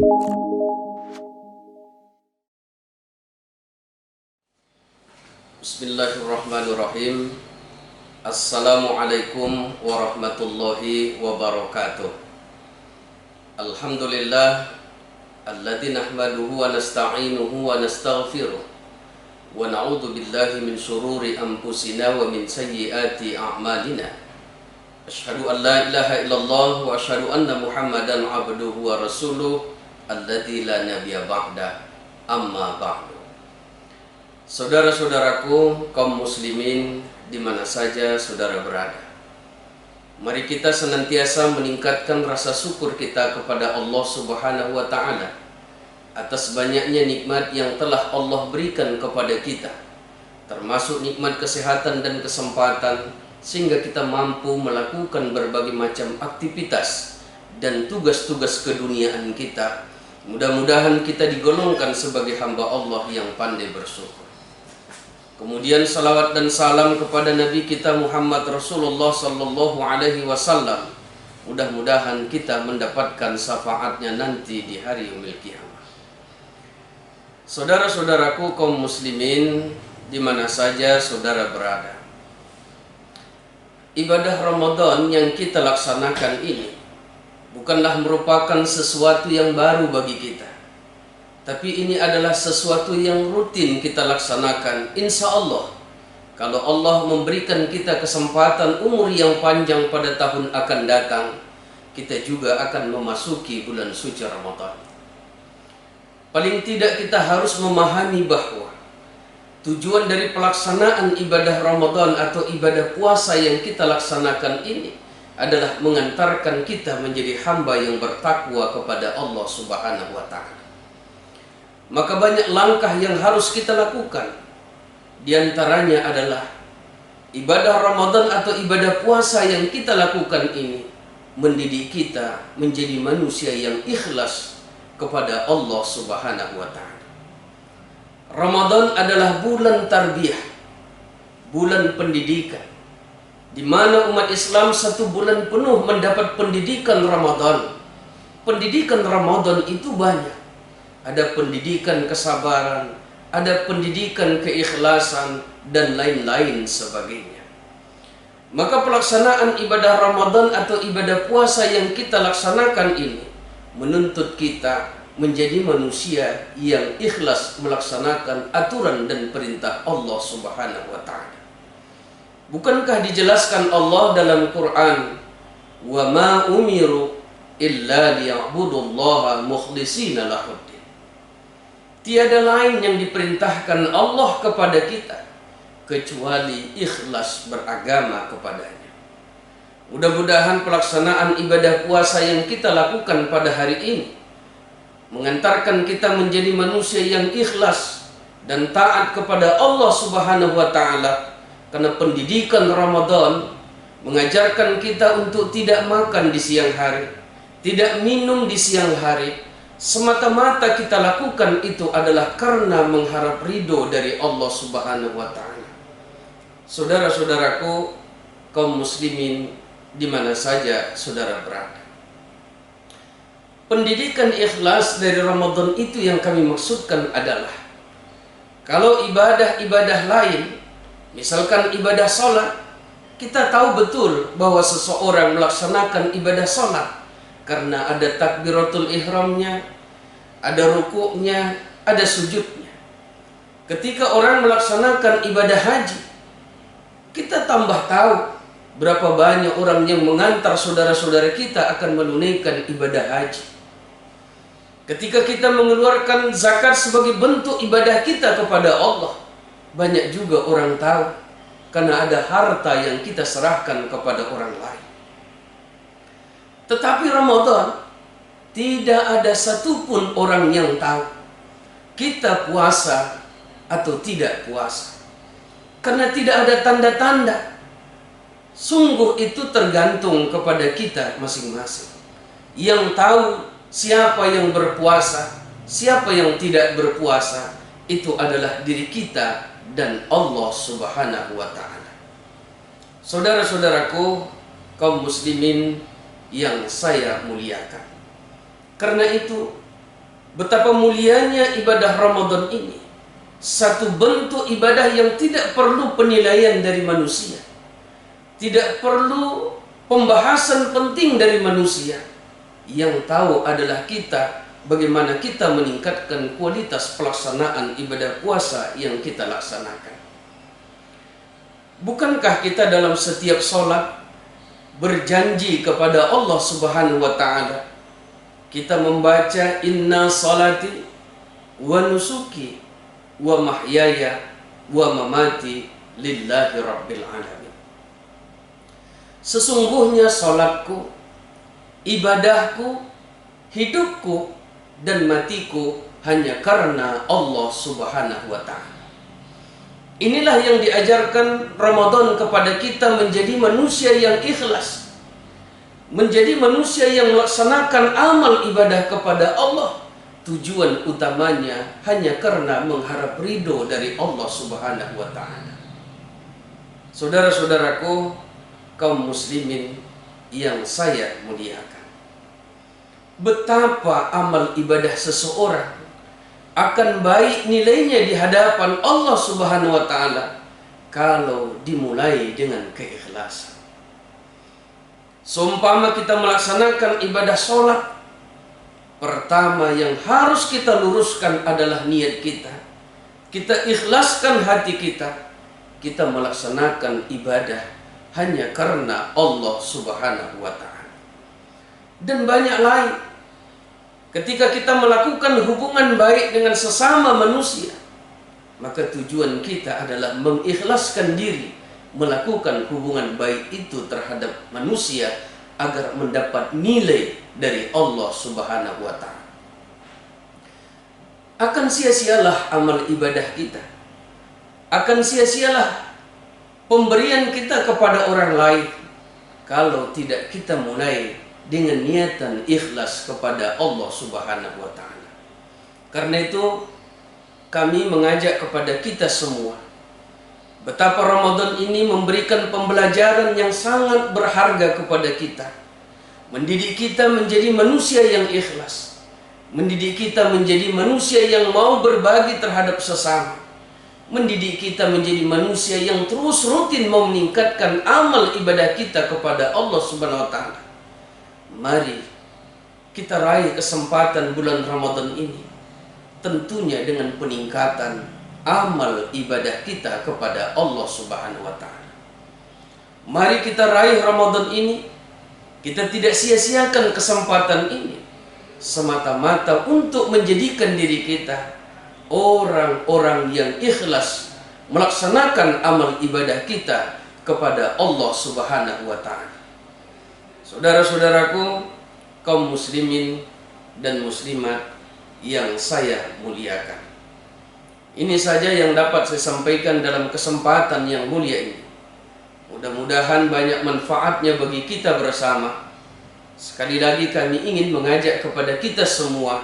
Bismillahirrahmanirrahim. Assalamualaikum warahmatullahi wabarakatuh. Alhamdulillah alladzi nahmaduhu wa nasta'inuhu wa nastaghfiruh wa na'udzu billahi min syururi anfusina wa min sayyiati a'malina. Asyhadu an la ilaha illallah wa asyhadu anna Muhammadan 'abduhu wa rasuluh alladzi la nabiyya ba'da. Amma ba'du. Saudara-saudaraku kaum muslimin di mana saja saudara berada, mari kita senantiasa meningkatkan rasa syukur kita kepada Allah Subhanahu wa taala atas banyaknya nikmat yang telah Allah berikan kepada kita, termasuk nikmat kesehatan dan kesempatan sehingga kita mampu melakukan berbagai macam aktivitas dan tugas-tugas keduniaan kita. Mudah-mudahan kita digolongkan sebagai hamba Allah yang pandai bersyukur. Kemudian salawat dan salam kepada Nabi kita Muhammad Rasulullah sallallahu alaihi wasallam. Mudah-mudahan kita mendapatkan syafaatnya nanti di hari yaumil qiyamah. Saudara-saudaraku kaum muslimin di mana saja saudara berada, ibadah Ramadan yang kita laksanakan ini bukanlah merupakan sesuatu yang baru bagi kita, tapi ini adalah sesuatu yang rutin kita laksanakan. Insya Allah, kalau Allah memberikan kita kesempatan umur yang panjang pada tahun akan datang, kita juga akan memasuki bulan suci Ramadan. Paling tidak kita harus memahami bahwa tujuan dari pelaksanaan ibadah Ramadan atau ibadah puasa yang kita laksanakan ini adalah mengantarkan kita menjadi hamba yang bertakwa kepada Allah Subhanahu wa taala. Maka banyak langkah yang harus kita lakukan. Di antaranya adalah ibadah Ramadan atau ibadah puasa yang kita lakukan ini mendidik kita menjadi manusia yang ikhlas kepada Allah Subhanahu wa taala. Ramadan adalah bulan tarbiyah, bulan pendidikan, di mana umat Islam satu bulan penuh mendapat pendidikan Ramadan. Pendidikan Ramadan itu banyak. Ada pendidikan kesabaran, ada pendidikan keikhlasan, dan lain-lain sebagainya. Maka pelaksanaan ibadah Ramadan atau ibadah puasa yang kita laksanakan ini menuntut kita menjadi manusia yang ikhlas melaksanakan aturan dan perintah Allah Subhanahu wa taala. Bukankah dijelaskan Allah dalam Quran, "Wa ma umiru illa liya'budullaha mukhlishina lahuddin." Tiada lain yang diperintahkan Allah kepada kita kecuali ikhlas beragama kepadanya. Mudah-mudahan pelaksanaan ibadah puasa yang kita lakukan pada hari ini mengantarkan kita menjadi manusia yang ikhlas dan taat kepada Allah Subhanahu wa taala, karena pendidikan Ramadan mengajarkan kita untuk tidak makan di siang hari, tidak minum di siang hari. Semata-mata kita lakukan itu adalah karena mengharap ridho dari Allah Subhanahu wa taala. Saudara-saudaraku kaum muslimin di mana saja saudara berada, pendidikan ikhlas dari Ramadan itu yang kami maksudkan adalah, kalau ibadah-ibadah lain, misalkan ibadah sholat, kita tahu betul bahwa seseorang melaksanakan ibadah sholat karena ada takbiratul ihramnya, ada rukuknya, ada sujudnya. Ketika orang melaksanakan ibadah haji, kita tambah tahu berapa banyak orang yang mengantar saudara-saudara kita akan menunaikan ibadah haji. Ketika kita mengeluarkan zakat sebagai bentuk ibadah kita kepada Allah, banyak juga orang tahu karena ada harta yang kita serahkan kepada orang lain. Tetapi Ramadan, tidak ada satupun orang yang tahu kita puasa atau tidak puasa, karena tidak ada tanda-tanda. Sungguh itu tergantung kepada kita masing-masing. Yang tahu siapa yang berpuasa, siapa yang tidak berpuasa, itu adalah diri kita dan Allah Subhanahu wa taala. Saudara-saudaraku kaum muslimin yang saya muliakan, karena itu betapa mulianya ibadah Ramadan ini. Satu bentuk ibadah yang tidak perlu penilaian dari manusia, tidak perlu pembahasan penting dari manusia. Yang tahu adalah kita, bagaimana kita meningkatkan kualitas pelaksanaan ibadah puasa yang kita laksanakan. Bukankah kita dalam setiap sholat berjanji kepada Allah Subhanahu wa ta'ala? Kita membaca inna salati wa nusuki wa mahyaya wa mamati lillahi rabbil alamin. Sesungguhnya salatku, ibadahku, hidupku dan matiku hanya karena Allah Subhanahu wa ta'ala. Inilah yang diajarkan Ramadan kepada kita, menjadi manusia yang ikhlas, menjadi manusia yang melaksanakan amal ibadah kepada Allah. Tujuan utamanya hanya karena mengharap ridho dari Allah Subhanahu wa ta'ala. Saudara-saudaraku, kaum muslimin yang saya muliakan, betapa amal ibadah seseorang akan baik nilainya di hadapan Allah Subhanahu wa ta'ala kalau dimulai dengan keikhlasan. Seumpama kita melaksanakan ibadah sholat, pertama yang harus kita luruskan adalah niat kita. Kita ikhlaskan hati kita. Kita melaksanakan ibadah hanya karena Allah Subhanahu wa ta'ala. Dan banyak lain. Ketika kita melakukan hubungan baik dengan sesama manusia, maka tujuan kita adalah mengikhlaskan diri melakukan hubungan baik itu terhadap manusia agar mendapat nilai dari Allah Subhanahu wa ta'ala. Akan sia-sialah amal ibadah kita, akan sia-sialah pemberian kita kepada orang lain kalau tidak kita mulai dengan niatan ikhlas kepada Allah Subhanahu wa ta'ala. Karena itu kami mengajak kepada kita semua, betapa Ramadan ini memberikan pembelajaran yang sangat berharga kepada kita, mendidik kita menjadi manusia yang ikhlas, mendidik kita menjadi manusia yang mau berbagi terhadap sesama, mendidik kita menjadi manusia yang terus rutin mau meningkatkan amal ibadah kita kepada Allah Subhanahu wa ta'ala. Mari kita raih kesempatan bulan Ramadan ini tentunya dengan peningkatan amal ibadah kita kepada Allah Subhanahu wa ta'ala. Mari kita raih Ramadan ini, kita tidak sia-siakan kesempatan ini semata-mata untuk menjadikan diri kita orang-orang yang ikhlas melaksanakan amal ibadah kita kepada Allah Subhanahu wa ta'ala. Saudara-saudaraku, kaum muslimin dan muslimat yang saya muliakan, ini saja yang dapat saya sampaikan dalam kesempatan yang mulia ini. Mudah-mudahan banyak manfaatnya bagi kita bersama. Sekali lagi kami ingin mengajak kepada kita semua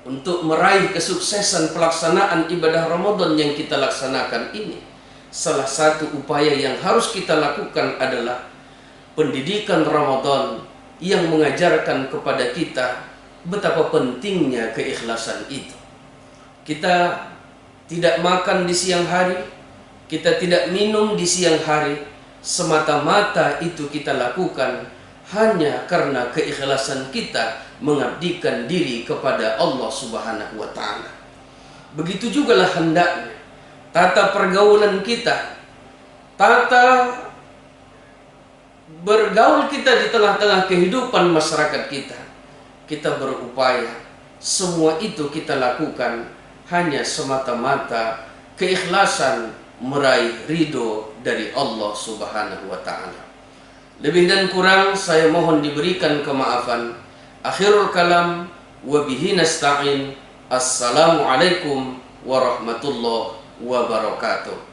untuk meraih kesuksesan pelaksanaan ibadah Ramadan yang kita laksanakan ini. Salah satu upaya yang harus kita lakukan adalah pendidikan Ramadan yang mengajarkan kepada kita betapa pentingnya keikhlasan itu. Kita tidak makan di siang hari, kita tidak minum di siang hari, semata-mata itu kita lakukan hanya karena keikhlasan kita mengabdikan diri kepada Allah Subhanahu wa ta'ala. Begitu jugalah hendaknya tata pergaulan kita, tata bergaul kita di tengah-tengah kehidupan masyarakat kita. Kita berupaya semua itu kita lakukan hanya semata-mata keikhlasan meraih ridho dari Allah Subhanahu wa ta'ala. Lebih dan kurang saya mohon diberikan kemaafan. Akhirul kalam wa bihi nasta'in. Assalamualaikum warahmatullahi wabarakatuh.